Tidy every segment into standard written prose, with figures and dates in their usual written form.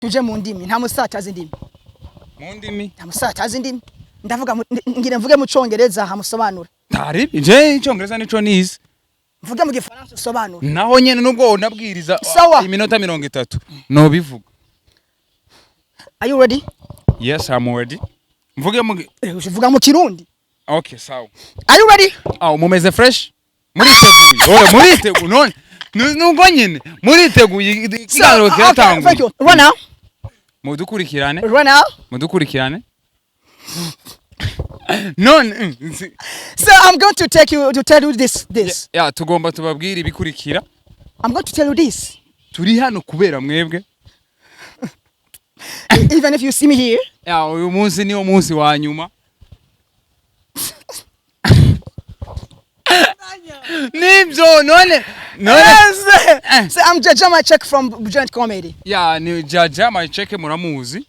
tuje mu ndimi nta musataza indimi mu ndimi nta musataza indimi ndavuga ngire mvuge mu Congereza hamusobanura tari je Icongereza nico nize mvuge mu Gifaransa sobanura naho nyene nubwo nabwiriza iminota 30 no bivuga. Are you ready? Yes, I'm ready. Mvuge uvuga mu Kirundi. Okay, sawa. Are you ready? Mumeze fresh? Muriteguye. Ore muriteguye none. Nuko nyene muriteguye ikiganiro kiratangwa. Run now. Mudukurikirane. Run now. Mudukurikirane. None. So I'm going to tell you this. Yeah, tugomba tubabwira ibikurikira. I'm going to tell you this. Turi hano kubera mwebwe. Even if you see me here. Yeah, uyu munsi niyo munsi wa nyuma. Nibyo none. So I'm Jaja My Check from Joint Comedy. Yeah, ni Jaja My Check muramuzi.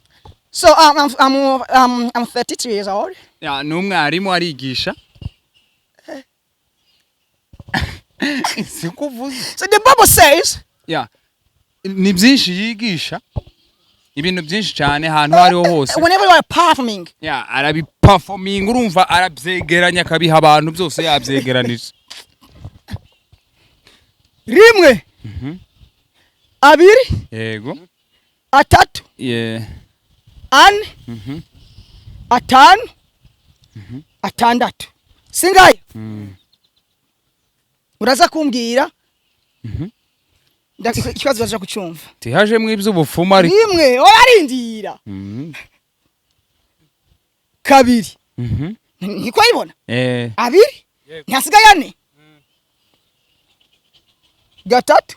So I'm 32 years old. Yeah, numwarimu arigisha. Sikuvuze. So the Bible says, yeah. Ni byinshi yigisha. Ibintu byinshi cyane ahantu hariho hose. Whenever you are performing. Yeah, arabi performing urumva arabyegeranya kabiha abantu byose yabyegeranije. Rimwe. Abiri. Yego. Atatu. Yeah. Ane. Atanu. Atandatu. Singaye. Uraza kumbwira. Ikibazo baje kucyumva. Tihaje mw'iby'ubufuma ari. Rimwe orarindira. Kabiri. Niko ayibona? Abiri? Ntasigaye ane. Gatatu.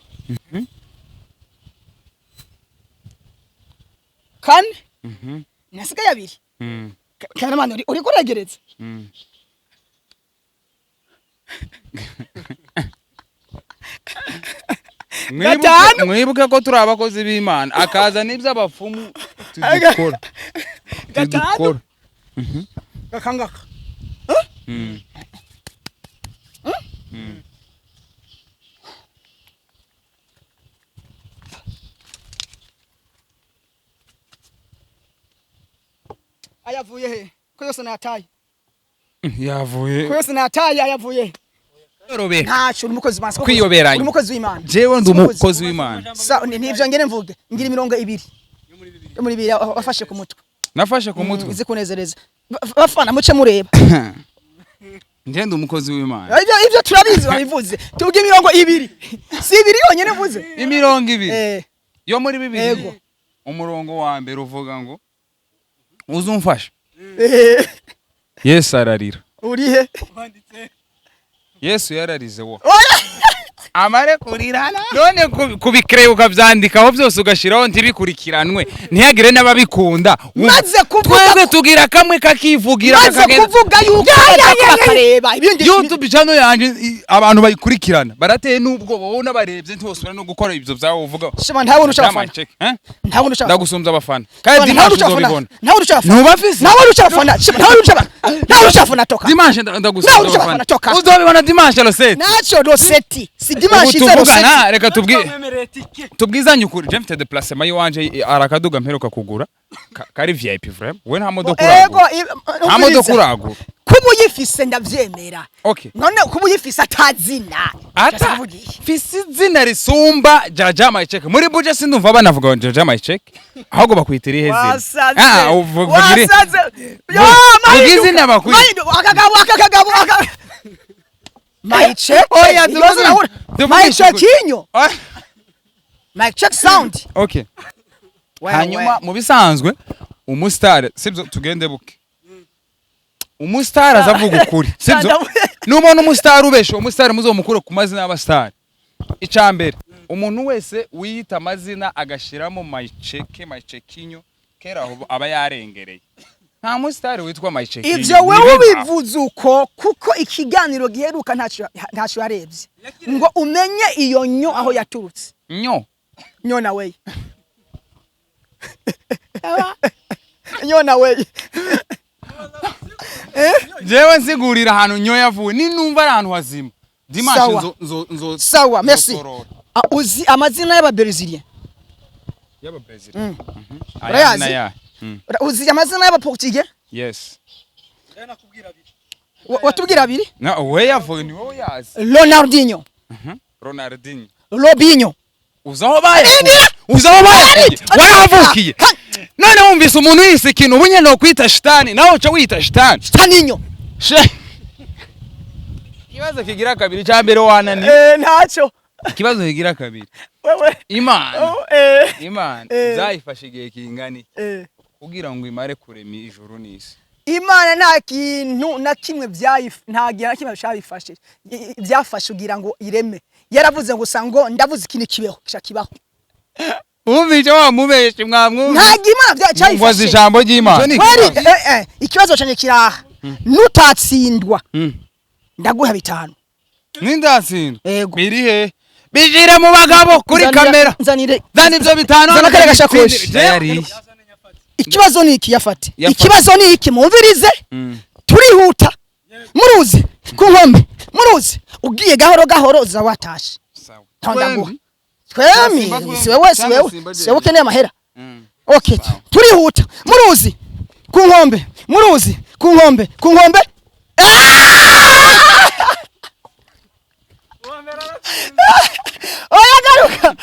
Kane. Ntasigaye abiri. Kana mani uri kuregereza. Mwibuke ko turi abakozi b'Imana akaza n'ibyo abafumu tudukora. Gatatu. Gakangaka. Ayavuye he? Ko yose nataye. Yavuye. Ko yose nataye ayavuye. Robe. Ntacu umukozi w'Imana. Kwiyoberanya. Umukozi w'Imana. Jewe ndi umukozi w'Imana. Sa nivyo ngene mvuge. Ngira imirongo ibiri. Yo muri ibiri wafashe ku mutwe. Nafashe ku mutwe. Izi kunezereza. Bafana muce mureba. Nje ndi umukozi w'Imana. Ivyo turabizi babivuze. Tuvuge imirongo ibiri. Si ibiri yonyene mvuze. Imirongo ibiri. Yo muri bibiri. Yego. Umurongo wa mbere uvuga ngo uzumfasha. Yesu ararira. Urihe? Yesu yararize wo. Amare kurirana. None kubikire ukavyandikaho byose ugashiraho ntibikurikiranwe. Ntiyagire n'ababikunda. Maze kuvuga twebwe tugira kamwe kakivugira kakagenda. Maze kuvuga yuko bakareba. YouTube channel yanje abantu bayikurikirana. Barateye nubwo babona barebye ntibosubira no gukora ibyo byawo uvuga. Shema ntabwo ushafana. Ntabwo ushafana. Ndagusumbza abafana. Kandi Dimanche uzobibona. Ntabwo ushafana. Ntubafise. Ntabwo ushafana. Ntabwo ushafana. Ntabwo ushafana toka. Dimanche ndagusumbza abafana. Uzobibona Dimanche Rosette. Nacho Rosette. Si Dimanche za Rosette. Reka tubwizanye ukuri. Je mfite déplacement yiwanje arakaduga mperuka kugura. Kari VIP frame. We nta modoka urago. Nta modoka urago. Kubu yifise ndavyemera. Okay. None kubu yifise atazina. Ata fisi zina risumba Jaja My Check. Muri buje sindumva banavuga Jaja My Check. Ahubwo bakwitira iheze. Uvugire. Ugizina bakwitira. Akagabo. My Check. Oya My Check inyo. My Check sound. Okay. Hanyuma mu bisanzwe umustar sibyo tugende buke. Umustar azavuga ukuri sibyo n'umuntu umustar ubesho umustar muzomukure ku mazina y'abastar. Icambere umuntu wese wiyita amazina agashiramo My Checkinyo kera aho aba yarengereye. Nta mustar witwa My Checkinyo. Ivyo wewe ubivuze uko kuko ikiganiro giheruka ntacho yarebye ngo umenye iyo nyo aho yaturutse. Nyo na we. Nyo na we. Jewe nsigurira ahantu nyo yavuye ni numva ari ahantu hazima. Dimanche nzo sawa merci. Uzi amazina y'aba Brazilian. Yaba Brazil. Urayazi? Uzi amazina y'abaportugais? Yes. Watubwira abiri? Na we yavuye ni wowe yazi. Ronaldinho. Ronaldinho. Robinho. Uzaho baye. Waravukiye. None wumvise umuntu yise ikintu ubunye no kwita shitani nawe uca wita shitani. Shitaninho. Kibazo kigira kabiri cya mbere wanani. Ntacyo. Kibazo kigira kabiri. Wewe. Imana zayifashe igihe kingani. Kugira ngo imare kurema ijuru n'isi. Imana nta kintu na kimwe ntagira na kimwe cyabifashe. Byafashe kugira ngo ireme. Yaravuze ngo sango ndavuze ikintu kibeho kibaho. Umvije wa mubeshe mwamwumva. Ntagira Imana byacayifashe. Ngwaza ijambo ry'Imana. Ikibazo cyane kiraha. Nutatsindwa. Ndaguha 5. Nindatsindwa. Biri he? Bijire mu bagabo kuri kamera. Nzanire. Zani ibyo 5. Zanakare gashakoshi. Ikibazo ni iki yafate. Ikibazo ni iki mumvirize. Turihuta. Muruzi ku nkombe. Muruzi ugiye gahoro za watashe. Ntandaguha. Twemi siwewe keneye amahera. Okay. Turihuta. Muruzi ku nkombe. Muruzi ku nkombe. Oya garuka.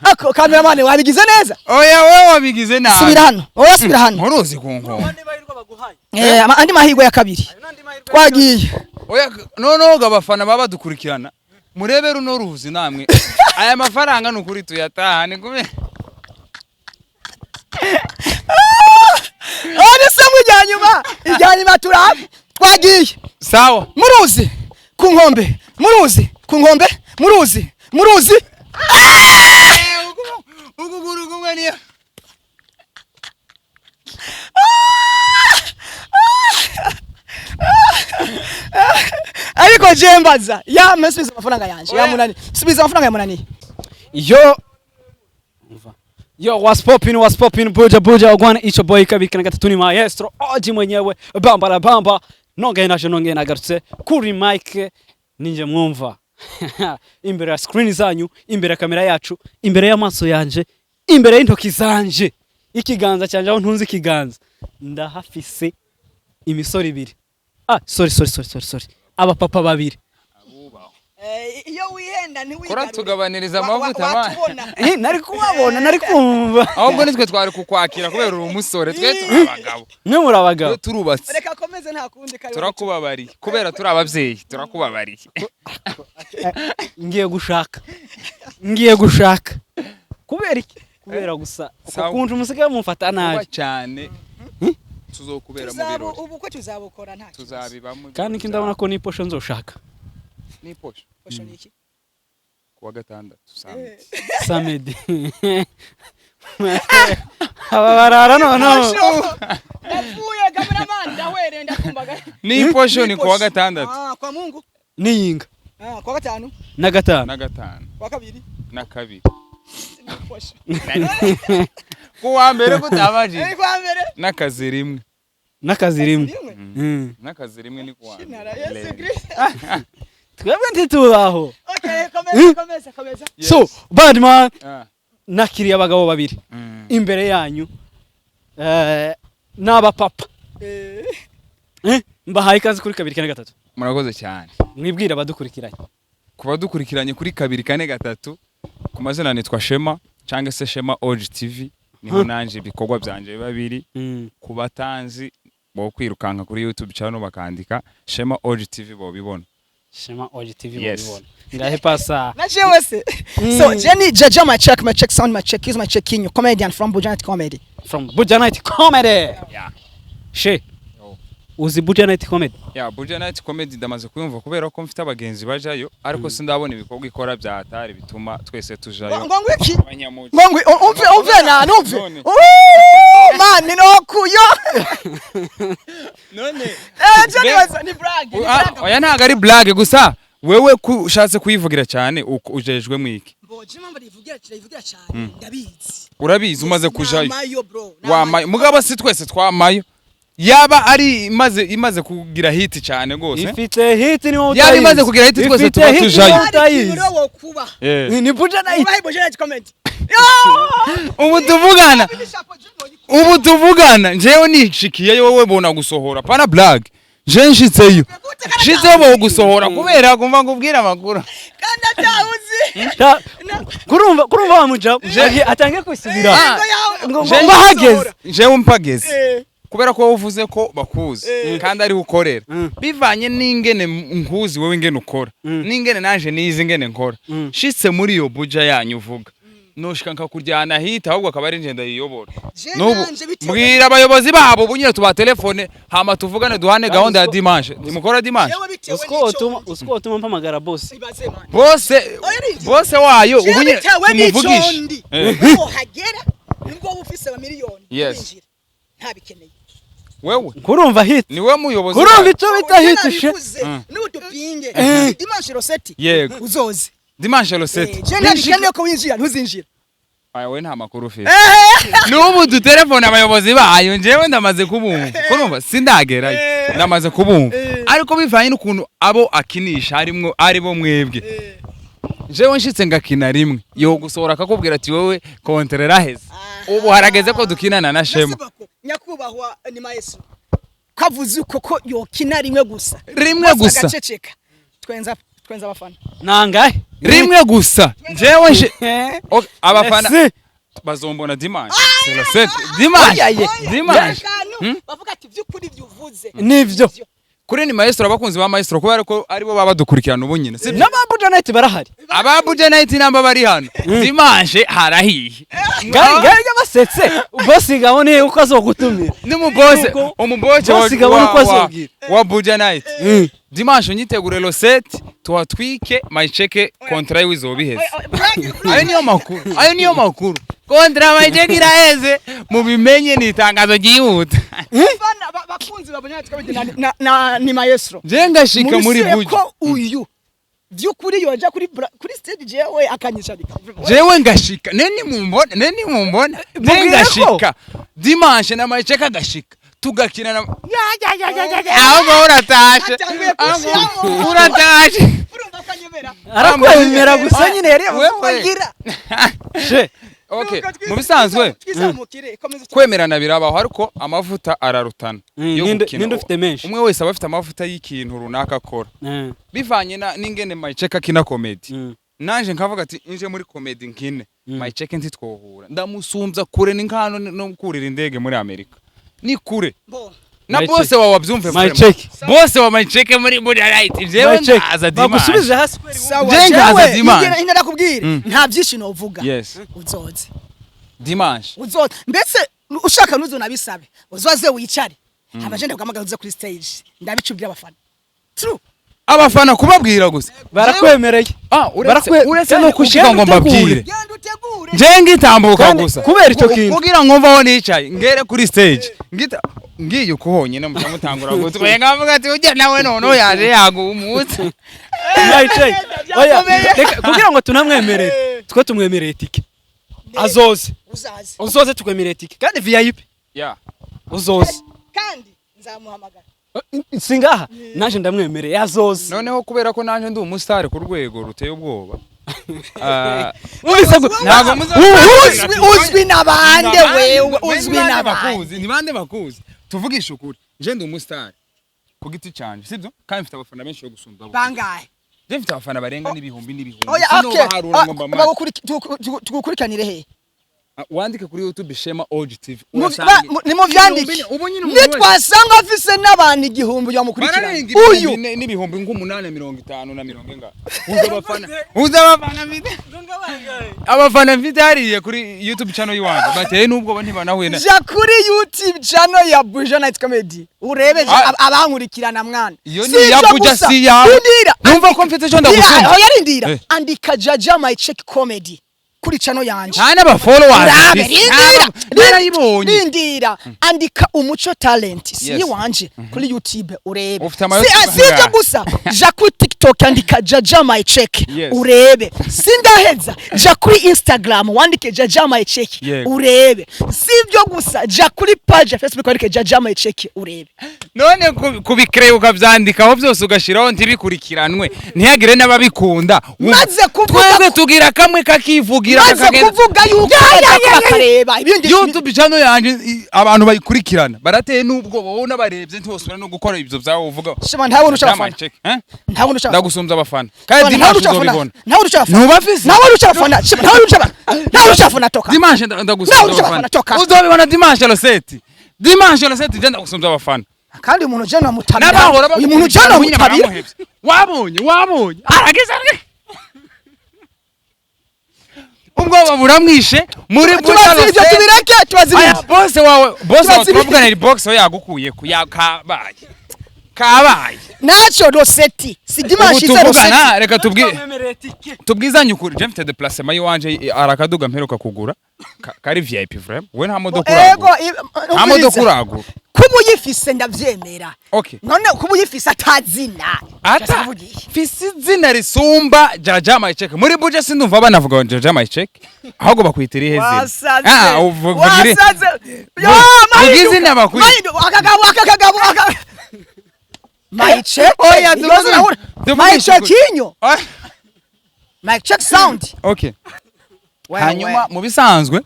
Ako cameraman wabigize neza? Oya wewe wabigize nabi. Subira hano. Muruzi ku nkombe. Andi mahirwe ya kabiri. Twagiye. Oya noneho abafana baba dukurikirana. Murebe runo ruzi namwe. Aya mafaranga nukuri tuyatahane kume. Oni samwe ijyanyuma turabe. Twagiye. Sawa. Muruzi ku nkombe. Ukuguru kumwe niyo. Ariko jembaza mesibiza amafaranga yanje yamunani sibiza amafaranga yamunani Yo what's popping buja ogwana icho boy kabikana gatatu ni maestro oji mwenyewe bamba nonge nagarutse kuri mic ninje mwumva imbere ya screen zanyu imbere ya kamera yacu imbere y'amaso yanje imbere y'intoki zanje ikiganza cyanje aho ntunzi ikiganza ndahafise imisori 2 sorry aba papa 2 iyo wihenda ntiwigarure Kora tugabaniriza amavuta abana nari kubabona nari kumva ahubwo nitwe twari kukwakira kubera uri umusore twe turabagabo mwe murabagabo turubatse reka komeze nta kundi kare turakubabari kubera turi abavyeyi turakubabari ngiye gushaka kubera iki kubera gusa ukunje umusike mufata nabi cyane tuzokubera mu birori ubu ko tuzabukora nta tuzabibamo kandi kindabona ko ni posho nzoshaka ni posho niki kuwa 6 samedi aba barara no navuye cameraman ndahwere ndakumbaga ni posho ni kuwa 6 kwa Mungu ni yinga kwa 5 na 5 kwa 2 na 2 posho kuwa mbere kutabaje kwa mbere n'akazi rimwe n'akazi rimwe ni kuwa twebwe ntitubaho okay komeza so bad man nakiriye abagabo 2 imbere yanyu n'aba papa mbahaye ikaze kuri 2 kane 3 murakoze cyane mwibwira abadukurikiranye kuri 2 kane 3 ku mazina nitwa Shema cyangwa se Shema OG TV niho nanje bikorwa byanje babiri ku batanzi bo kwirukanka kuri YouTube channel bakandika Shema OG TV bo bibona Shema OG TV bo bibona ngahe pasa naje wese so Jenny Jaja my check sound my check use my checking comedian from Buja Night Comedy yeah she uzi Buja Night Comedy Buja Night Comedy ndamaze kuyumva kubera ko mfite abagenzi bajayo ariko sindabona ibikorwa ikora bya atari bituma twese tujayo ngongwe iki ngongwe umve na numve man ni nokuyo none Jenny was ni brag oya ntago ari brag gusa wewe ushatse kuyivugira cyane ujejwe mwiki mboje mamba rivugira cyane ndabizi urabizi umaze kujayo wamayo mugabo si twese twamayo yaba ari imaze kugira hit cyane gose ifite hit ni wowe yaba imaze kugira hit twese tuba tujayo wo kuba ni Buja Night Comedy ubu tuvugana njewe nishikiye wowe bona gusohora pana blague je nshitseyo bo gusohora kubera kumva ngubwira amakuru kandi atawuzi kurumva bamuja atangiye kwisubira ngo hageze jewe mpageze kubera ko uvuze ko bakuze kandi ari ukorera bivanye n'ingene nkuzi wowe ingene ukora n'ingene naje nize ingene nkora shitse muri iyo buja yanyu uvuga noshika nkakuryana hita ahubwo akaba ari ngenda yiyobora nubu mbwira abayobozi babo bunyine tuba telefone hama tuvugane duhane gahunda ya dimanche nimukora dimanche usko utuma mpamagara boss wayo ubunye umuvugisha hagera nibwo ufise ba miliyoni yes ntabikeneye wewe kurumva hit niwe muyobozi kurumva ico bita hit she n'udupinge dimanche roseti uzoze dimanche roseti je ko winjira ntuzinjira we nta makuru ufite n'ubu dutelefone abayobozi bayo njewe ndamaze kubumva kurumva sindagerayo ndamaze kubumva ariko bivanye n'ukuntu abo akinisha harimwo ari bo mwebwe jewe nshitse ngakina rimwe yo gusohora akakubwira ati wowe kontrera heza ubu harageze ko dukinana na Shema nyakubahwa ni maestro kavuze uko yokina rimwe gusa agaceceka twenza abafana nangahe rimwe gusa jewe abafana bazombona dimanche dimanche bavuga ati byukuri byuvuze nivyo kuri ni maestro abakunzi ba maestro kubera ko aribo baba dukurikirana ubunyine n'ababuja night barahari ababuja night namba bari hano dimanche harahiye gari basetse boss gabone uko azogutumira ni umuboche wa buja night dimanche nyitegure Rosette tuhatwike maycheke kontra y'izobiheze ayo niyo makuru kontra maycheke iraheze mubimenye ni itangazo gihuta bakunzi babonye na ni maestro je ngashika muri buja ko uyu byukuri yoja kuri stage jewe akanyisha jewe ngashika neni mumbona ngashika dimanche na maycheke agashika tugakina na aho uratashe arakwemera gusa nyine yari amugira okay mu bisanzwe kwemerana birabaho ariko amavuta ararutana ninde ufite menshi umwe wese abafite amavuta y'ikintu runaka akora bivanye n'ingene maycheke kina comedy nanje nkavuga ati inje muri comedy nkine maycheke ntitwohura ndamusumbza kure n'inkano no kurira indege muri Amerika ni kure na bose wabyumve bose wa maycheke muri night jewe ndaza dimanche bagusubize hasi jengaza dimanche ina nakubwira nta byishino uvuga uzoze dimanche uzoze mbese ushaka nuzo nabisabe uzoze wicare abagenda bwamagaruza kuri stage ndabicubira abafana true abafana kubabwira gusa barakwemereye uretse no kushika ngo mbabwire jenga itambuka gusa kubera icyo kintu kugira ngo mvaho nicaye ngere kuri stage ngiye kuhonyine mutamutangura gutwe ngavuga ati ujya nawe none yaje yagumutse kugira ngo tunamwemerere twe tumwemereye tike uzoze tukwemereye tike kandi VIP uzoze kandi nzamuhamagara singaha naje ndamwemereye yazoze noneho kubera ko naje ndi umustar ku rwego ruteye ubwoba uzwi nabande wewe uzwi nabande ni bande bakuzi tuvugisha ukuri je ndi umustar ku giti cyanje sibyo kandi mfite abafana benshi yo gusumba bangahe je mfite abafana barenga n'ibihumbi tugukurikanire he wandike kuri YouTube Shema OG TV ni mu vyandike nitwasanga afise n'abantu igihumbi yo mukurikirana uyu n'ibihumbi nk'umunane 50 na 40 uzabafana mfite abafana mfite hariye kuri YouTube channel yiwanje bateye nubwo ntibanahuye na ja kuri YouTube channel ya Buja Night Comedy urebeje abankurikirana mwana iyo ni ya Buja si ya numva ko mfite cyo ndagusoma aho yarindira andika Jaja My Check Comedy kuri channel yanje hana ba followers rindira andika umuco talent si wanje kuri YouTube urebe sivyo gusa ja kuri TikTok andika Jaja My Check urebe sindaheza ja kuri Instagram wandike Jaja My Check urebe sivyo gusa ja kuri page ya Facebook wandike Jaja My Check urebe none kubikreya ukavyandikaho byose ugashiraho ntibikurikiranwe ntiyagire n'ababikunda maze kuvuga twebwe tugira kamwe kakivugira akiyumvira akagenda kuvuga yuko bakareba ibindi YouTube channel yanje abantu bayikurikirana barateye nubwo babona barebye ntibosubira no gukora ibyo byawo uvuga shema ntabwo ushafana ntabwo ushafana ndagusumbza abafana kandi Dimanche uzobibona ntabwo ushafana ntubafise ntabwo ushafana ntabwo ushafana toka Dimanche ndagusumbza abafana uzobibona Dimanche Rosette Dimanche Rosette je ndagusumbza abafana kandi umuntu je namutabira uyu muntu je namutabira wabonye arageze ubwo buramwishe muri Buja tubireke tubazibye boss wawe twavugana box we yagukuye ku kabaye nacho Rosette si Dimanche se Rosette reka tubwizanye ukuri je mfite déplacement yiwanje arakaduga mperuka kugura kari VIP vraiment we nta modoka uragura nta modoka uragura kubu yifise ndavyemera okay none kubu yifise atazina fisi zina risumba Jaja My Check muri Buja sindumva banavuga Jaja My Check ahubwo bakwitira iheze uvugire uvugizina bakwi akagabo My Check oya My Check inyo My Check sound okay hanyuma mu bisanzwe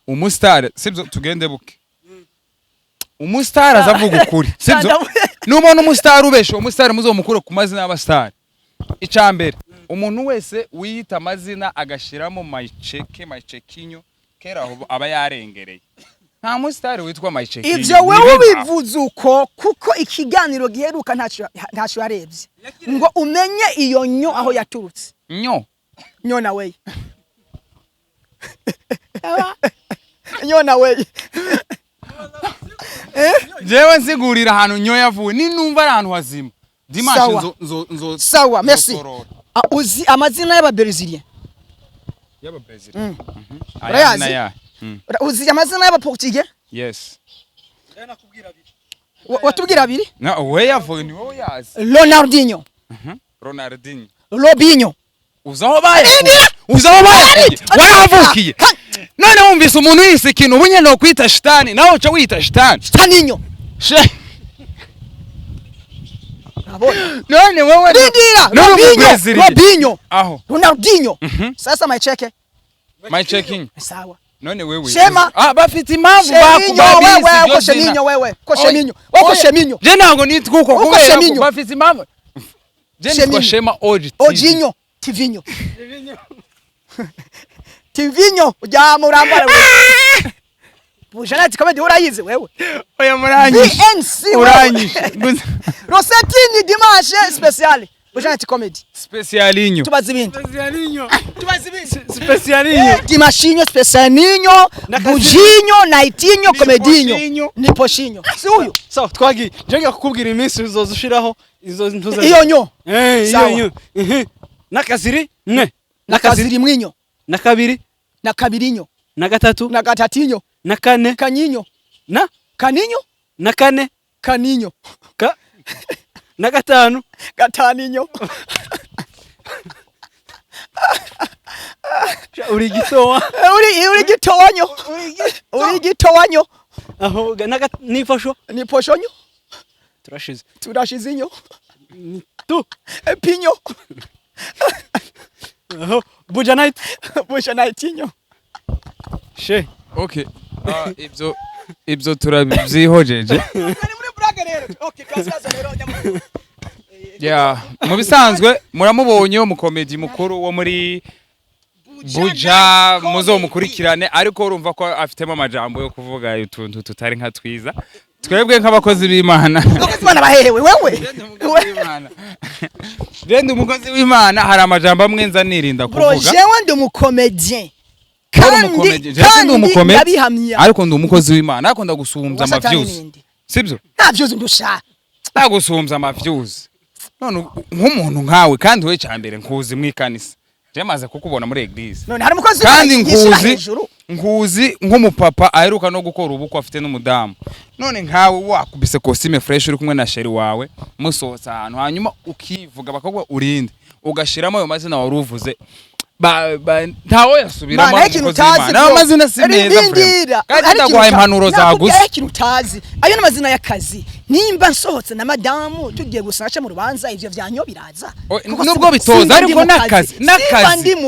umustar sibyo tugende buke umustar azavuga ukuri sibyo n'umuntu umustar ubeshe umustar muzomukure ku mazina y'abastar icambere umuntu wese wiyita amazina agashiramo My Checkinyo kera aho aba yarengereye nta mustar witwa My Checkinyo ivyo wewe ubivuze uko kuko ikiganiro giheruka ntacyo yarebye ngo umenye iyo nyo aho yaturutse nyo nawe nyo nawe jewe nsigurira ahantu nyo yavuye ni numva ari ahantu hazima Dimanche nzo sawa merci uzi amazina y'abaBrazilian aya uzi amazina y'abaportugais yes watubwira abiri no we yavuye ni wowe yazi Ronaldinho Robinho uzaho baye waravukiye none wumvise umuntu yise ikintu ubunye no kwita shitani nawe uca wita shitaninyo none wowe Robinho aho Ronaldinho sasa My Checking sawa none wewe shema bafite impamvu bakubabisi wewe Sheminyo je ntago nitwuko kubera bafite impamvu je nitwa Shema Ojinyo Tivinyo ujya murambara wewe Bujanati comedy urayize wewe oya muranyishe Rosette ni Dimanche spécial Bujanati comedy specialinho tubazibindi specialinho Dimashinyo specialinho Bujinyo Nightinyo comedinho ni poshinyo si uyu sawa twagi jenga kukubwira iminsi uzozushiraho izo ntuza iyo nyo iyo nakaziri nakaziri mwinyo na kabirinyo na gatatinyo na kane kanyinyo na kaninyo na kane kaninyo na gataninyo uri gitowanyo aho ni poshonyo turashizinyo tu epinyo Buja nightinyo she okay ibyo turabyihojeje mu bisanzwe muramubonye mu comedy mukuru wo muri Buja muzomukurikirane ariko urumva ko afitemo amajambo yo kuvuga utuntu tutari nka twiza twebwe nk'abakozi b'Imana baherewe wewe Rende umukozi w'Imana hari amajambo amwe nza nirinda kuvuga jewe ndi umukomedien kandi umukomedi ariko ndi umukozi w'Imana ariko ndagusumbya amaviews sibyo nta views ndusha ndagusumbya amaviews none nk'umuntu nkawe kandi we cyambere nkuzi mwikanisa je maze kukubona muri eglise none hari umukozi kandi nkuzi nk'umupapa aheruka no gukora ubukwe afite n'umudamu none nkawe wakubise costume fresh uri kumwe na sheri wawe musohotsa ahantu hanyuma ukivuga bakagwa urinde ugashiramo ayo mazina waruvuze ntawe yasubiramo amazina si meza kandi ndaguhaye impanuro zaguse ikintu utazi ayo n'amazina y'akazi nimba nsohotse na madamu tugiye gusaca mu rubanza ivyo vyanyo biraza nubwo bitoza ariko nakazi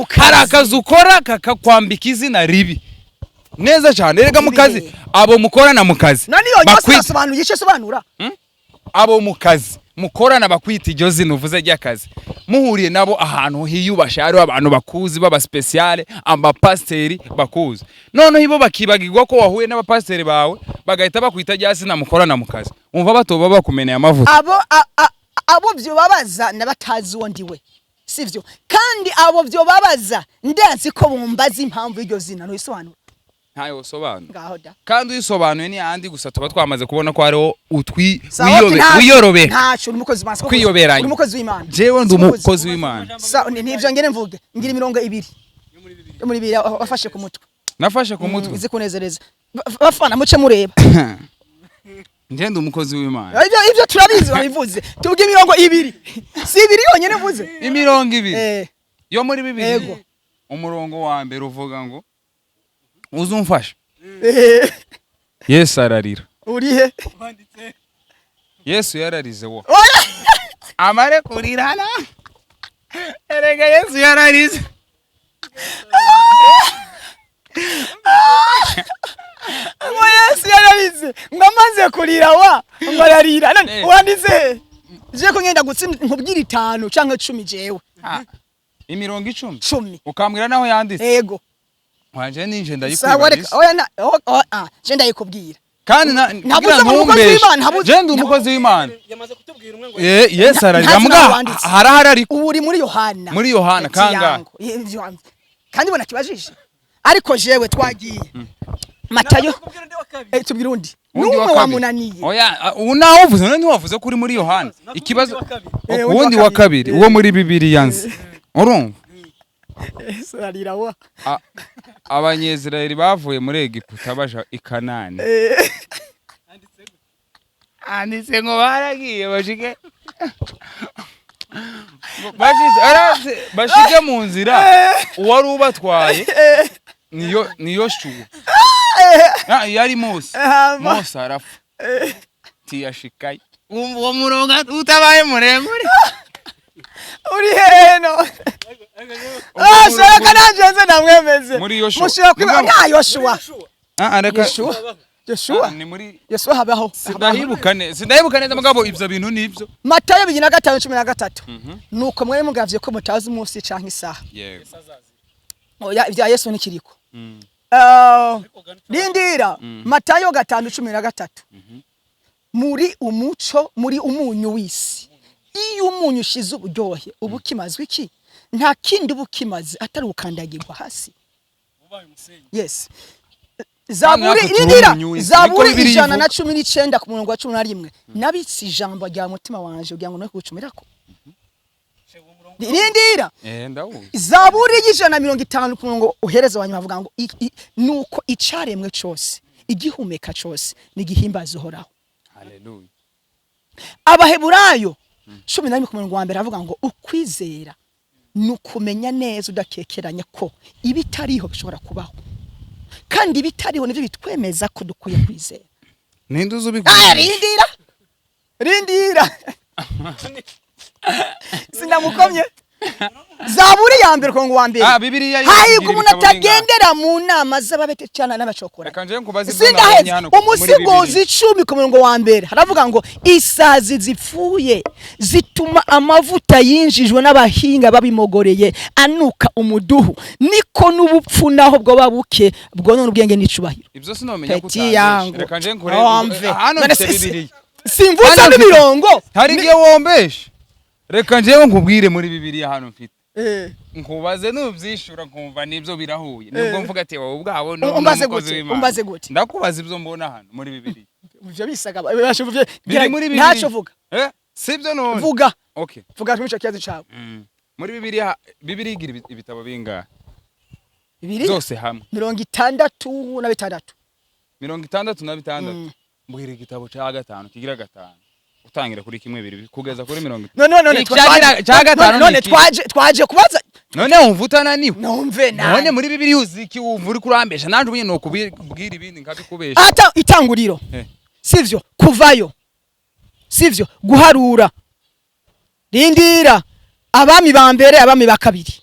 hari akazi ukora kakakwambika izina ribi neza cyane rega mu kazi abo mukorana mu kazi bakwitasobanura igice sobanura abo mu kazi mukorana bakwita iryo zina uvuze ry'akazi muhuriye nabo ahantu hiyubasha ari abantu bakuzi baba speciale ambapasteri bakuzi none hibo bakibagirwa ko wahuye n'abapasteri bawe bagahita bakwita ryasi na mukorana mu kazi umva batoba bakumeneye amavuta abo byo babaza nabatazi wo ndiwe sivyo kandi abo byo babaza ndazi ko bumbaza impamvu iryo zina no isobanura ntayo sobanura kandi uyisobanuye ni andi gusa tuba twamaze kubona ko hariho wiyorobera ntacu umukozi w'Imana kwiyoberanya umukozi w'Imana jewe ndi umukozi w'Imana nivyo ngene mvuge ngira 200 yo muri 2 wafashe ku mutwe nafashe ku mutwe izi kunezereza bafana muce mureba ngende umukozi w'Imana ivyo turabizi wabivuze tubwe 200 si 2 yonyene mvuze 200 yo muri 2 umurongo wa mbere uvuga ngo uzumfasha Yesu ararira urihe Yesu yararize wo amare kurirana erega Yesu yararize Yesu yararize ngamaze kurira wa ngararira wanditse je ko ngenda gutsinda nkubwira 5 canke 10 jewe imirongo 10 ukambwira naho yanditse yego wanje ninje ndayikubwira oya je ndayikubwira kandi nabuze umukozi w'Imana je ndi umukozi w'Imana yamaze kutubwira umwe ngo Yesu ararira mbwa harahari uri muri Yohana kanga kandi bona kibajije ariko jewe twagiye Matayo tubwira undi numwe wamunaniye oya unaho uvuze none ntiwavuze ko uri muri Yohana ikibazo uwundi wa kabiri uwo muri Bibiliya nzi urumva sarira wa Abanyezirayeli bavuye muri Egiputa baja i Kanani anditse ngo baragiye bashike mu nzira uwari ubatwaye niyo shuwa yari Mose arafa tiyashikaye uwo murongo utabaye muremure uri heno shaka nanjenze namwemeze muri Yoshua mushaka kwiba nka Yoshua areka Yoshua ni muri Yoshua habaho sindahibuka neza mugabo ivyo bintu nivyo Matayo 25:13 nuko mwere mugavye ko mutazi umunsi canke isaha yego oya ivya Yesu nikiriko Lindira Matayo 5:13 muri umuco muri umunyu w'isi iyo umunyu ushize uburyohe ubukimazwe iki nta kindi bukimaze atari ukandagirwa hasi yes Zaburi Lindira Zaburi 119 ku murongo wa 11 nabitsi ijambo rya mutima wanje ugira ngo no kucumirako Lindira Zaburi 150 ku murongo uhereza wanyu bavuga ngo nuko icaremwe cyose igihumeka cyose nigihimbaza uhoraho haleluya Abaheburayo 11 ku murongo wa mbere avuga ngo ukwizera nukumenya neza udakekeranya ko ibitariho bishobora kubaho kandi ibitariho nivyo bitwemeza ko dukwiye kwizera ninde uzubikora Lindira sinamukomye Zaburi ya mbere ku wa mbere Bibiliya hayiga umuntu atagendera mu nama z'ababete cyane n'abacokora reka nje nkubaza ibyo nabonye hano umusigozi 10 ku murongo wa mbere haravuga ngo isazi zipfuye zituma amavuta yinjijwe n'abahinga babimogoreye anuka umuduhu niko n'ubupfu naho bwo babuke bwo none ubwenge n'icubahiro ibyo sinomenya kutangisha reka nje nkure hano Bibiliya simvuza n'imirongo hari igihe wombesha reka njewe nkubwire muri Bibiliya hano mfite nkubaze nubyishura nkumva nibyo birahuye nubwo mvuga ati wowe ubwabo no umbaze gute ndakubaza ibyo mbona hano muri Bibiliya ivyo bisaga bashuvye muri Bibiliya ntaco vuga sibyo none vuga okay vuga cyo kiyazo cyawe muri Bibiliya igira ibitabo bingahe bibiri zose hamwe 66 66 mbwira igitabo cya gatanu kigira gatanu utangira kuri kimwe biri kugeza kuri 50 none twaje kubaza none umvutana niwe numve none muri Bibiliya uziki uri kurambesha nanje ubunye no kubwira ibindi nkabikubesha ata itanguriro sivyo kuvayo sivyo guharura rindira abami ba mbere abami ba kabiri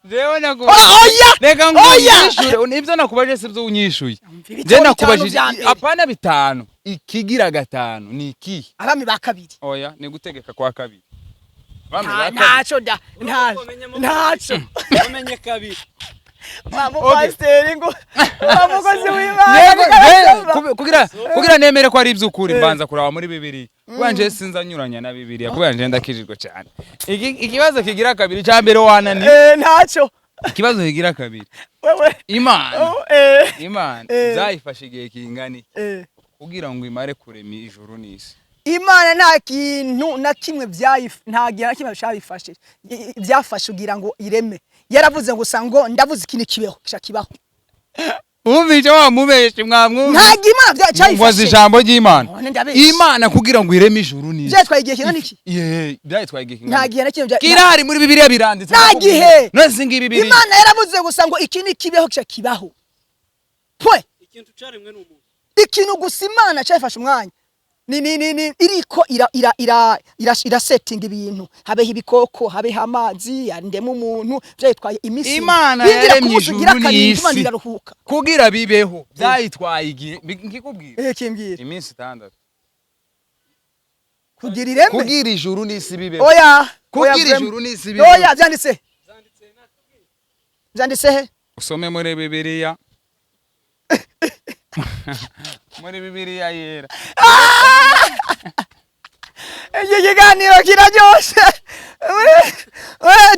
Jewe nakubaje reka ngwishure nibyo nakubaje sivyo unyishuye je nakubaje apana bitanu ikigira gatanu ni iki abami ba kabiri oya ni gutegeka kwa kabiri ntaco da ntaco umenye kabiri mama pastor ngo amukozi w'Imana kugira nemere ko ari iby'ukuri mbanza kuraba muri Bibiliya kwanje sinzanyuranya na Bibiliya kubanje ndakijijwe cyane ikibazo kigira kabiri cya mbere wanani ntaco ikibazo kigira kabiri wewe Imana zayifashe igihe kingani kugira ngo imare kurema ijuru n'isi Imana nta kintu na kimwe nta gihe na kimwe cyabifashe byafashe ugira ngo ireme yaravuze ngo sango ndavuze ikintu kibeho kibaho umvije wa mubeshe mwamwumva nta Imana byacayifashe wazi ijambo ry'Imana Imana kugira ngo ireme ijuru n'isi byatwaye igihe kingana iki byatwaye igihe nta gihe na kimwe kirahari muri Bibiliya biranditse nta gihe nose ngibi Bibiliya Imana yaravuze ngo sango ikintu kibeho kibaho pwe ikintu caremwe n'umuntu ikintu gusa Imana cyafashe umwanya ni iriko ira setting ibintu habeho ibikoko habeho amazi ndemo umuntu byayitwaye imisi Imana yaremye ijuru n'isi kugira bibeho byayitwaye igihe ngikubwira kimbwira iminsi 6 kugira ireme kugira ijuru n'isi bibeho oya kugira ijuru n'isi bibeho oya byanditse he usome muri Bibiliya muri Bibiliya yera ikiganiro kiraryoshe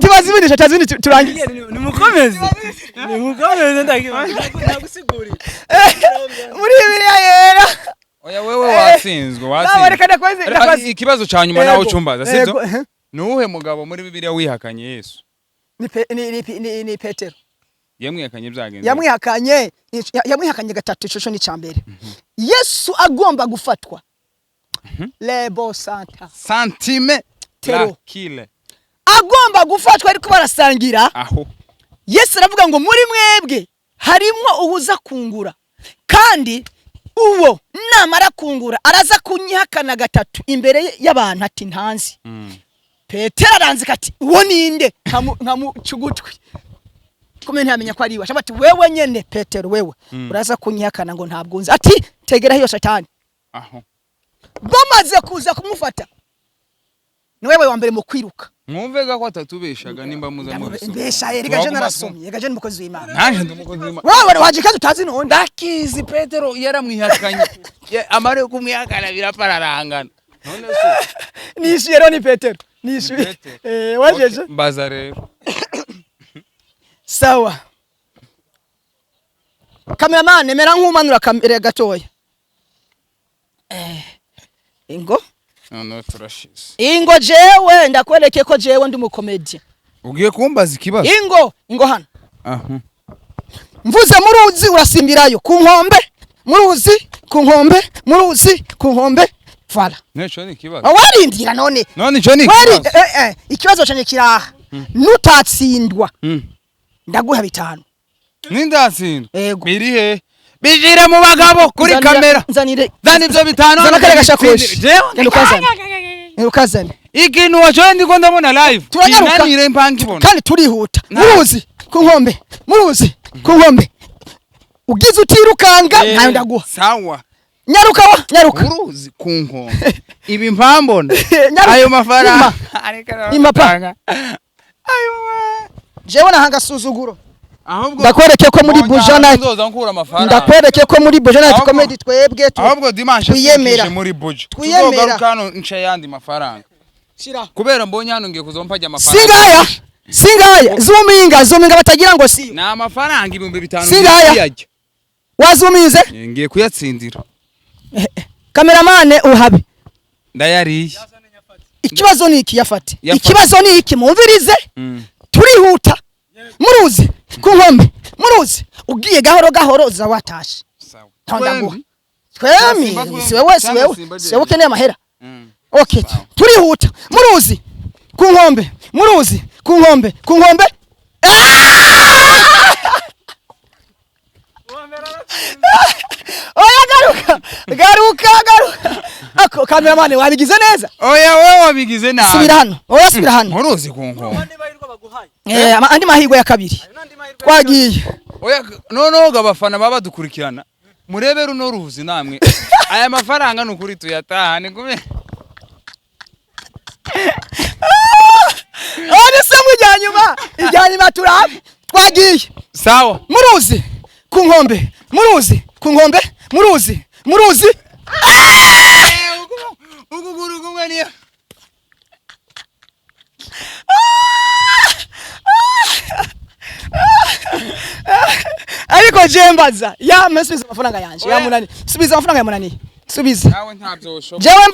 tubazibindisha tazindi turangiye nimukomeze ndagusigurira muri Bibiliya yera oya wewe watsinzwe ikibazo ca nyuma nawo cumbaza sivyo nuhe mugabo muri Bibiliya wihakanye Yesu ni Petero yamwihakanye byagenze yamwihakanye gatatu ishusho ni cyambere Yesu agomba gufatwa lebo santime kile agomba gufatwa ariko barasangira aho Yesu aravuga ngo muri mwebwe harimo ubuza kungura kandi uwo namara kungura araza kunyihakana gatatu imbere y'abantu ati ntanzi Petero aranzika ati uwo ninde nkamucugutwi kumenya ntamenye ko ari iwe shabati wewe nyene Petero wewe uraza kunyihakana ngo ntabwo nzi ati tegera hiyo satani aho bamaze kuza kumufata ni wewe wa mbere mu kwiruka mwumvega ko atatubeshaga nimba muza muri mbesha erega je narasomye erega je n'umukozi w'Imana naje ndumukozi w'Imana wewe waje kandi utazi none ndakizi Petero yaramwihakanye amare kumwihakana birapararangana none so nishiye rero ni Petero nishiye wajeje mbaza rero sawa cameraman nemera nkumanura kamera gatoya ingo no turashize ingo jewe ndakwereke ko jewe ndi umukomedi ugiye kumbaza ikibazo ingo hano mvuze muruzi urasimbirayo ku nkombe muruzi ku nkombe muruzi ku nkombe fala neco ni kibazo warindira none ico ni kibazo ikibazo cyane kiraha nutatsindwa ndaguha 5 nindatsindwa biri he bijira mu bagabo kuri kamera nzanire ibyo 5 zanakare gashakoshi ukazane ikintu wacho ndiko ndabona live tunanyire impangibona kandi turihuta muruzi ku nkombe ugize utirukanga ntayo ndaguha sawa nyaruka uruzi ku nkombe ibi mpambona ayo mafaranga imapa ayo jewe nahanga suzuguro ahubwo ndakwereke ko muri Bujana nzoza nkura amafaranga ndakwereke ko muri Bujana comedy twebwe ahubwo dimanche twiyemera muri Buja tuzogaruka hano nca yandi mafaranga shira kubera mbonye hano ngiye kuzompajya amafaranga singaya zuminga batagira ngo si na amafaranga 5,000 singaya wazumize ngiye kuyatsindira cameraman uhabe ndayariye ikibazo ni iki yafate ikibazo ni iki mumvirize turihuta muruzi ku nkombe muruzi ugiye gahoro za watashe sawa twemi siwewe keneye amahera okay turihuta muruzi ku nkombe oya garuka ako cameraman wabigize neza oya wewe wabigize nabi subira hano oya subira hano muruzi kunko andi mahirwe ya kabiri twagiye oya noneho gabafana baba dukurikirana murebe runo ruzi namwe aya mafaranga nukuri tuyatahane kume se mujyanyuma turabe twagiye sawa muruzi ku nkombe ukuguru kumwe niyo ariko jembaza ya msubiza amafaranga yanje ya munani subiza amafaranga ya munani subiza nawe ntabyoshoboka jewe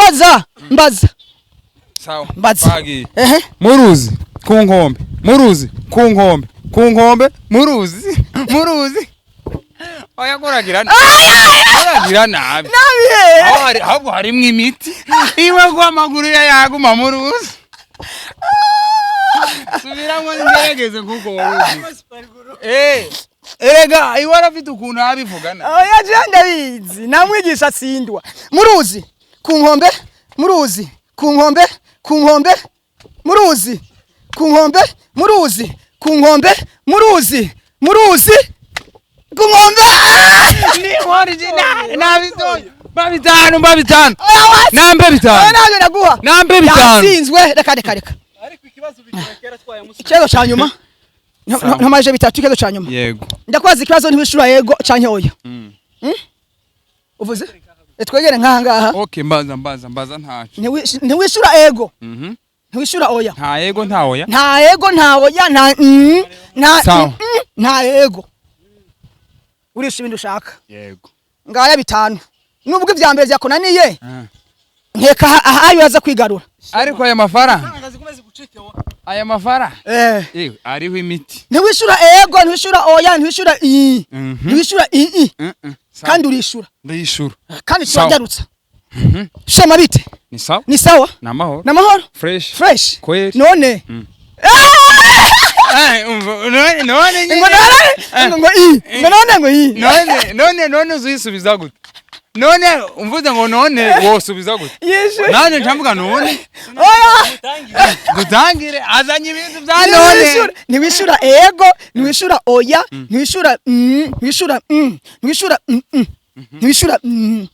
mbaza sawa mbaza bagiye muruzi ku nkombe oya kuragira nabi ahubwo harimo imiti iwe kwa maguru yaguma muruzi subiramo ngerageze kuko waruzi erega iwe arafite ukuntu abivugana oya je ndabizi namwigisha sindwa muruzi ku nkombe ni original nabitoye babitanu nambe bitanu naje naguha nambe bitanu yasinzwe reka ariko ikibazo bikera twayamusa ikibazo ca nyuma ntamaje bitatu ikibazo ca nyuma yego ndakwaza ikibazo ntibishura yego canke oya uvuze twegere nkangaha okay mbaza ntacu ntiwishura ego ntiwishura oya nta yego nta oya nta yego urisha ibintu ushaka yego ngaya bitanu nubwo ivya mbere vyakunaniye nkeka ahayo yaza kwigarura ariko aya mafara ariho imiti ntiwishura ego ntiwishura oya ntiwishura kandi urishura ndishura kandi twagarutsa shema bite ni sawa namahoro fresh kweli none none uzisubiza gute none umvuze ngo none wosubiza gute nanje ncamvuga none gutangire azanye ibintu bya none ntiwishura ego ntiwishura oya ntiwishura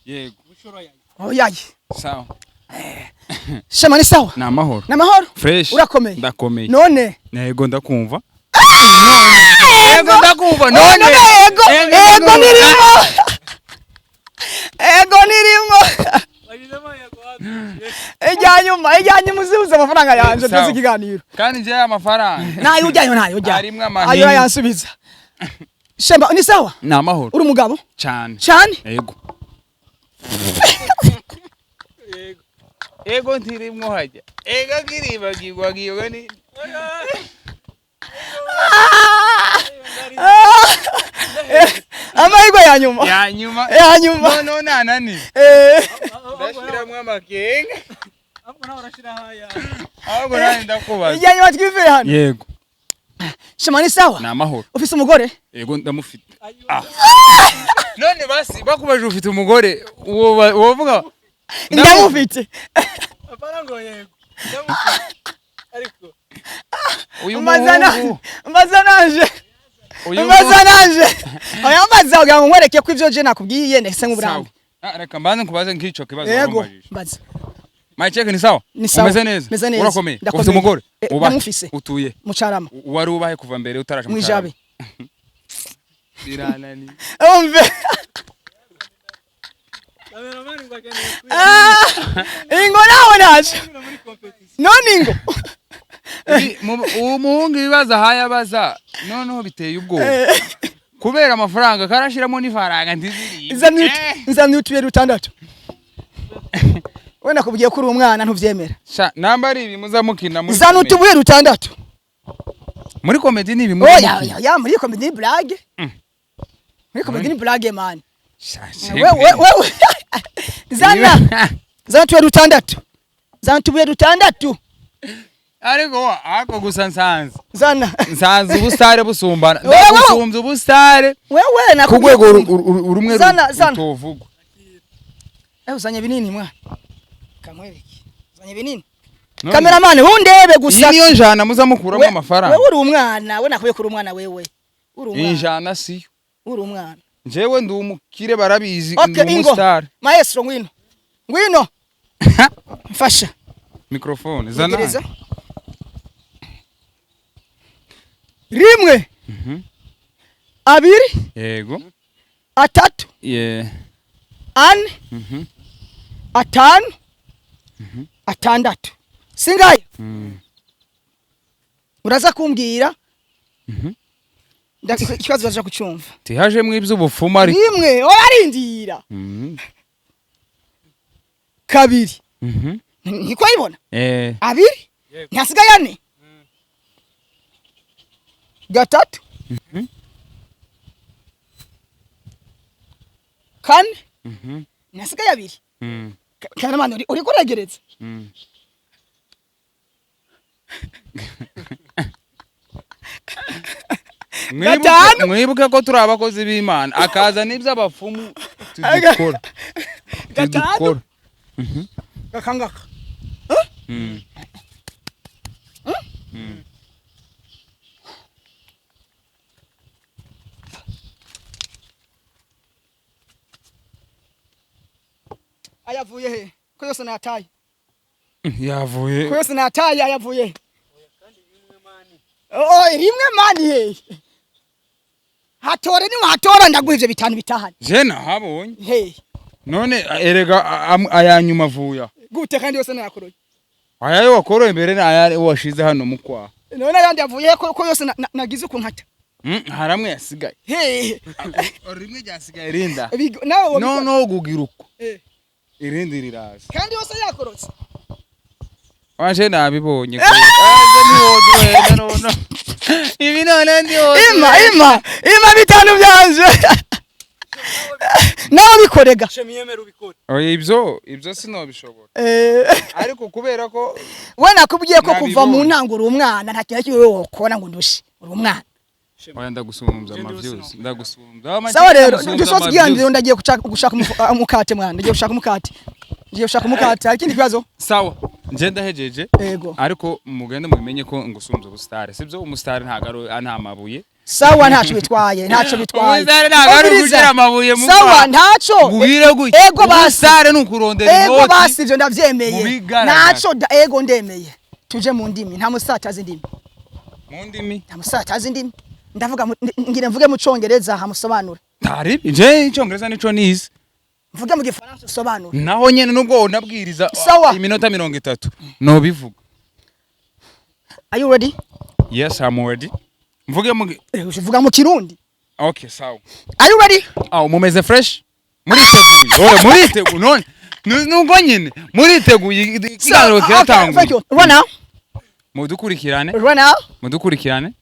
yego oya sawa shema ni sawa namahoro fresh urakomeye ndakomeye none nego ndakumva none ego nirimo ejyanyuma uzibuze amafaranga yanje twese ikiganiro kandi nje amafaranga nayo ujyayo ayo yansubiza shema ni sawa namahoro uri umugabo cyane yego ego ntirimwo hajya ego kiribagirwa ni amahirwe ya nyuma no nanani ndashiramwe amakenga ahubwo nani ndakubaza ijyanyuma twivire hano yego shema ni sawa namahoro ufise umugore yego ndamufite none basi bakubaje ufite umugore wovuga ndamufite aparango yego ariko uyu mazanaje oyambaza kugira ngo nkwereke ko ivyo je nakubwiye ndese nk'uburambe reka mbanze nkubaze nk'ico kibazo urambajije mbaza Mike ni sawa umeze neza urakomeye ufite umugore ndamufise utuye mucarama wari ubahe kuva mbere utaraje mucarama biranani umve ingo nawe naje none ingo umuhungu ibibaza hayabaza noneho biteye ubwoba kubera amafaranga karashiramo n'ifaranga ntiziri nzamye utuye rutandatu wenda kubugiye kuri umwana ntuvyemera sha namba ari ibi muzamukina muri zanu utubuye rutandatu muri comedy ni ibi ya muri comedy blague muri comedy blague man wewe zana tuwe rutandatu ariko ako gusa nsanze nsanze ubustare busumbana ndagusumbye ubustare wewe na kugwego urumwe utuvugwa uzanye binini mwana kamwereke zanye binini cameraman hundebe gusa niyo njana muzamukuramo amafaranga wewe uri umwana we nakuye kuri umwana wewe uri umwana injana siyo uri umwana jewe ndi umukire barabizi ndi umustar maestro ngwino mfasha microphone zana rimwe abiri yego atatu ane atanu atandatu singaye uraza kumbwira ikibazo baje kucyumva tihaje mu iby'ubufuma ari rimwe oyarindira kabiri niko yibona abiri ntasigaye ane gatatu kane ntasigaye abiri kana mani uri kuregereza mwibuke ko turi abakozi b'Imana akaza n'ibyo abafumu tudukora gakangaka ayavuye he ko yose nataye yavuye ko yose nataye ayavuye rimwe mani he hatore ni hatora ndaguhije bitanu bitahanye je nahabonye he none erega ayanyuma vuya gute kandi yose nakoroye ayayo wakoroye mbere na washize hano mukwa none yandi yavuye ko yose nagize ukunkata haramwe yasigaye he rimwe ryasigaye rinda no gugiruko irindi riraza kandi yose yakorotse waje nabibonye none ibi none ndi ima bitanu byanje nawe bikorega shemiyemera ubikora oya ibyo sinobishobora ariko kubera ko we nakubwiye ko kuva mu ntanguro umwana nta kintu kiwe wokora ngo ndushe uri umwana oya ndagusumbya amavyuzi ndagusumbya sawa rero dusoze gihangiro ndagiye gushaka umukate mwana ndagiye gushaka umukate hari kindi kibazo sawa nje ndahejeje yego ariko mugende mubimenye ko ngusumbya ubustare sibyo umustare nta mabuye sawa ntacyo bitwaye umustare ntagaru kugira amabuye mu sawa ntacyo gubire gute ego basare nukurondera inoti ego basi ivyo ndavyemeye ntacyo ego ndemeye tuje mu ndimi nta musatazi ndimi mu ndimi nta musatazi ndimi ndavuga ngire mvuge mu Congereza hamusobanura tari je icongereza nico nizi mvuge mu Gifaransa usobanura naho nyene nubwo nabwiriza iminota 30 no bivuga. Are you ready? Yes, I'm ready. Mvuge uvuga mu Kirundi. Okay, sawa. Are you ready? Mumeze fresh? Muriteguye. Muriteguye none. Nugo nyene muriteguye ikiganiro kiratangwa. Thank you. Run now. Mudukurikirane. Run now. Mudukurikirane.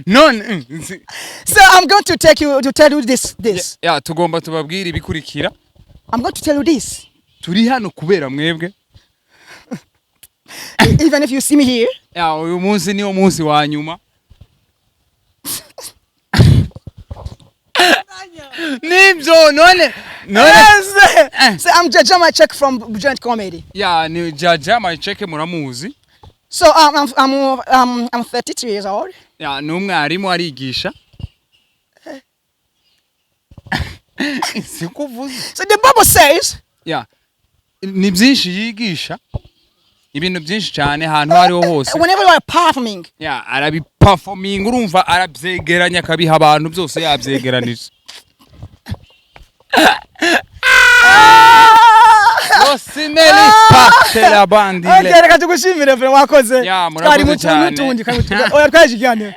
None. So I'm going to tell you this. Yeah, tugomba tubabwira ibikurikira. I'm going to tell you this. Turi hano kubera mwebwe. Even if you see me here. Yeah, uyu munsi niwo munsi wa nyuma. Nibyo none. So I'm Jaja my check from Joint Comedy. Yeah, ni Jaja my check muramuzi. So I'm 32 years old. Yeah, numwarimu arigisha. Sikuvuze. So the Bible says, yeah. Ni byinshi yigisha. Ibintu byinshi cyane ahantu hari hose. Whenever you are performing. Yeah, arabi performing urumva arabyegeranya kabiha abantu byose yabyegeranije. Rosimeli patela bandile. Okay, reka tugushimire vre wakoze. Twari mu tundi oya twajigane.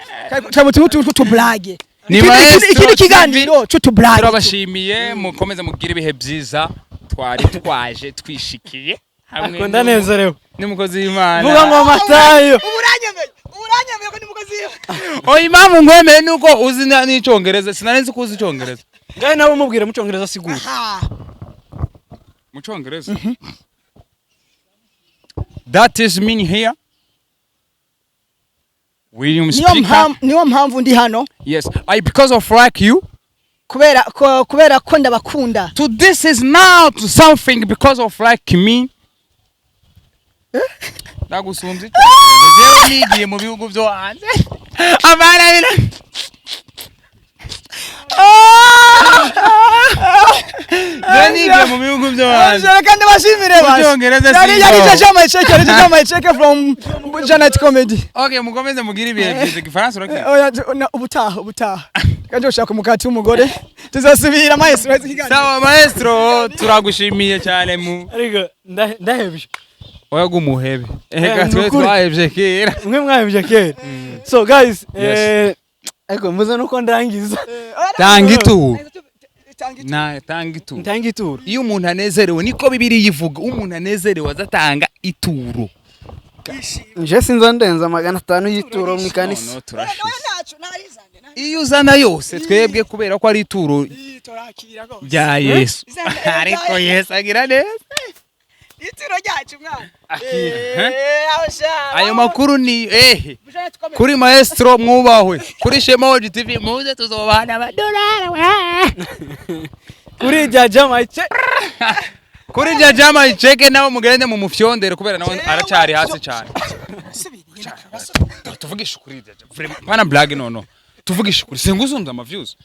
Twari mu tu blage. Ni ikindi kiganiro cyo tu blage. Turabashimiye mukomeza mugira ibihe byiza. Twari twaje twishikiye hamwe. Akunda neza rero. Ni mukozi w'Imana. Vuga ngo matayo. Uranyemeye ko ni mukozi w'Imana. Oyi impamvu ngwemeye nuko uzi n'icyongereza sinanenze ko uzi icyongereza. Ngaye nabo mubwire mu cyongereza sigura. Mu cyongereza. That is mean here. William speaker. Niyo mpamvu ndi hano. Yes, because of like you. kubera ko ndabakunda. To this is now to something because of like me. Ndagusunze jewe nigiye mu bihugu byo hanze. Abana bina. Nigiye mu bihugu byo hanze. Kandi bashimire basi. Yari jama check from Janet Comedy. Okay, mukomeze mugira ibihe byiza Gifaransa urake. Oya ubutaha. Kandi ushaka umukati w'umugore. Tuzasubira maestro. Sawa maestro, turagushimiye cyane mu. Ariko ndahebye. Oya gumuhebe. Ega twe twahebye kera. Mwe mwahebye kera. So guys, ariko muze nuko ndangiza. Tangitu. Tanga ituro. Iyo umuntu anezerewe niko Bibiliya ivuga, umuntu anezerewe azatanga ituro. Nje sinza ndenza 500 y'ituro mu kanisa. No turashize. Iyo uzana yose twebwe kubera ko ari ituro rya Yesu. Ariko Yesu agira neza. Ituro ryacu mwana. Ayo makuru ni kuri maestro mwubahwe, kuri Shema TV muze tuzobana $1. Kuri Jama kuri Jama icheke nawo mugende mu mufyondere kubera nawo aracyari hasi cyane. Tuvugisha kuri Jama. Pana blag no. Tuvugisha kuri senguzumza ama views.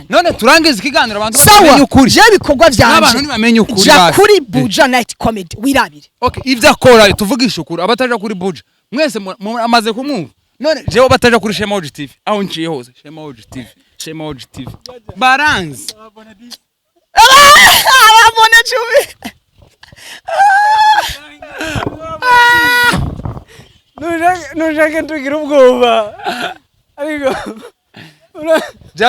None turangiza ikiganiro abantu bamenye ukuri. Je bikorwa byanje. Abantu ntibamenye ukuri basi. Kuri Buja Night Comedy wirabire. Okay, ivyo akora tuvugisha ukuri abataje kuri Buja. Mwese amaze kumwumva. None jewe bataje kuri Shema TV. Aho nciye hose Shema TV. Baranzi. Abone chumi. Nujake tugira ubwoba. Ariko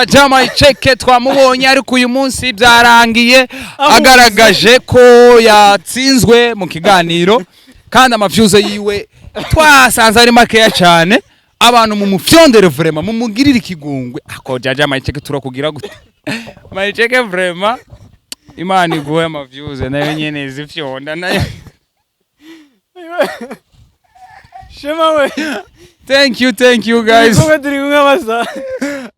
Jama icheke twamubonye ariko uyu munsi byarangiye agaragaje ko yatsinzwe mu kiganiro kandi amaviews yiwe twasanze ari makeya cyane. Abantu mu mufyondere vraiment mumugirira ikigungwe ako Jama icheke turakugira gute. Maicheke vraiment Imana iguhe amaviews nayo nyene zifyonda nayo. Shema we. Thank you guys. Kumwe turi kumwe basa.